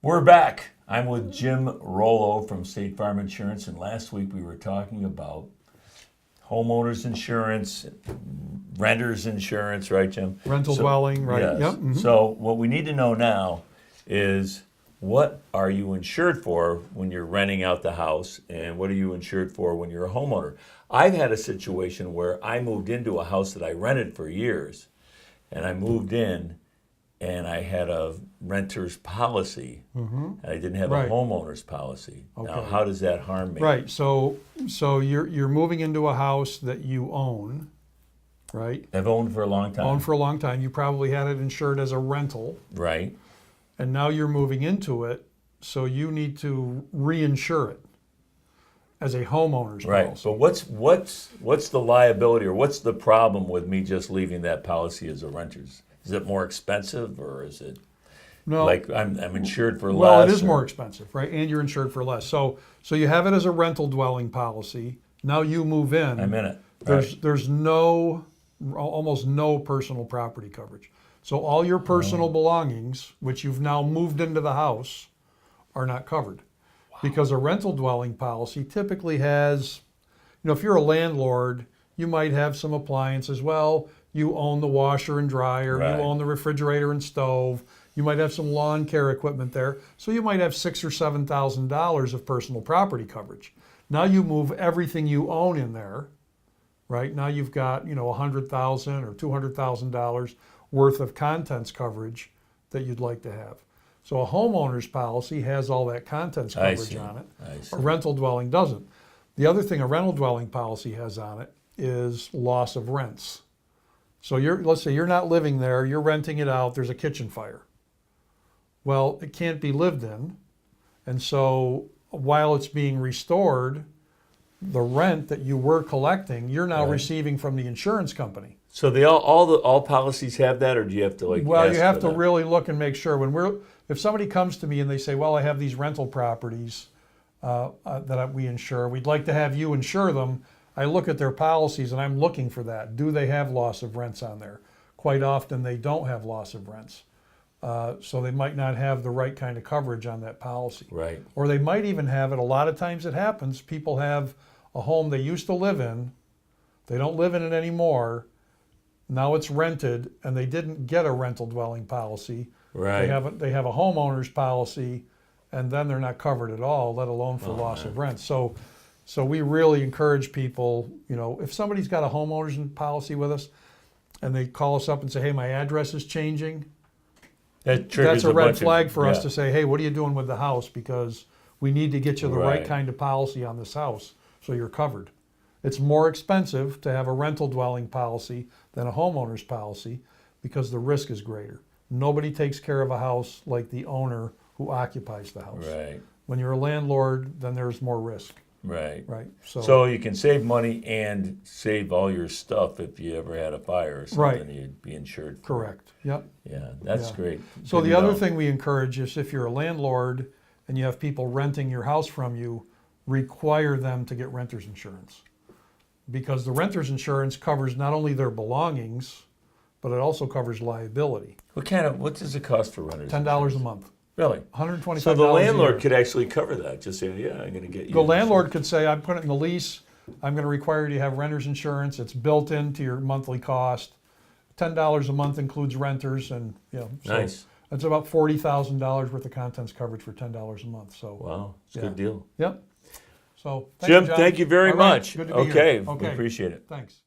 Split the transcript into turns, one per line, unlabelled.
We're back. I'm with Jim Rollo from State Farm Insurance, and last week we were talking about homeowners insurance, renters insurance, right, Jim?
Rental dwelling, right?
Yes.
Yep. Mhm.
So what we need to know now is what are you insured for when you're renting out the house, and what are you insured for when you're a homeowner? I've had a situation where I moved into a house that I rented for years, and I moved in, and I had a renter's policy, and I didn't have
Right.
a homeowner's policy. Now,
Okay.
how does that harm me?
Right. So you're moving into a house that you own, right?
I've owned for a long time.
Owned for a long time. You probably had it insured as a rental,
Right.
and now you're moving into it, so you need to reinsure it as a homeowner's
Right.
policy.
So what's the liability, or what's the problem with me just leaving that policy as a renter's? Is it more expensive, or is it
No.
like I'm insured for less?
Well, it is
or-
more expensive, right? And you're insured for less. So you have it as a rental dwelling policy. Now you move in.
I'm in it.
There's almost no personal property coverage. So all your personal
Oh.
belongings, which you've now moved into the house, are not covered. Because a rental dwelling policy typically has, if you're a landlord, you might have some appliances. Well, you own the washer and dryer,
Right.
you own the refrigerator and stove, you might have some lawn care equipment there. So you might have $6,000 or $7,000 of personal property coverage. Now you move everything you own in there, right? Now you've got, $100,000 or $200,000 worth of contents coverage that you'd like to have. So a homeowner's policy has all that contents
I
coverage
see.
on it.
I see.
A rental dwelling doesn't. The other thing a rental dwelling policy has on it is loss of rents. So let's say you're not living there, you're renting it out, there's a kitchen fire. Well, it can't be lived in. And so while it's being restored, the rent that you were collecting, you're now
Right.
receiving from the insurance company.
So they all policies have that, or do you have to
Well,
ask
you have
for
to
that?
really look and make sure. If somebody comes to me and they say, "Well, I have these rental properties that we insure. We'd like to have you insure them." I look at their policies and I'm looking for that. Do they have loss of rents on there? Quite often they don't have loss of rents, so they might not have the right kind of coverage on that policy.
Right.
Or they might even have it. A lot of times it happens. People have a home they used to live in. They don't live in it anymore. Now it's rented, and they didn't get a rental dwelling policy.
Right.
They have a homeowner's policy, and then they're not covered at all, let alone for loss of rent. So we really encourage people, if somebody's got a homeowner's policy with us, and they call us up and say, "Hey, my address is changing,"
That triggers
that's a red
bunch of-
flag for us
yeah.
to say, "Hey, what are you doing with the house? Because we need to get you the right
Right.
kind of policy on this house, so you're covered." It's more expensive to have a rental dwelling policy than a homeowner's policy because the risk is greater. Nobody takes care of a house like the owner who occupies the house.
Right.
When you're a landlord, then there's more risk,
Right.
right?
So you can save money and save all your stuff if you ever had a fire or something.
Right.
You'd be insured for.
correct. Yep.
Yeah, that's
Yeah.
great.
So
Good
the
to
other
know.
thing we encourage is if you're a landlord and you have people renting your house from you, require them to get renter's insurance. Because the renter's insurance covers not only their belongings, but it also covers liability.
What does it cost for renters?
$10 a
insurance?
month,
Really?
$125
So the
a
landlord
year.
could actually cover that. Just say, yeah, I'm going to get you.
The landlord could say, "I'm putting it in the lease. I'm going to require you to have renter's insurance. It's built into your monthly cost. $10 a month includes renters, and so
Nice.
that's about $40,000 worth of contents coverage for $10 a month." So,
Wow, it's a
Yeah.
good deal.
yep. So,
Jim,
John.
thank you very
All right,
much.
good to be here.
Okay, we
Okay.
appreciate it.
Thanks.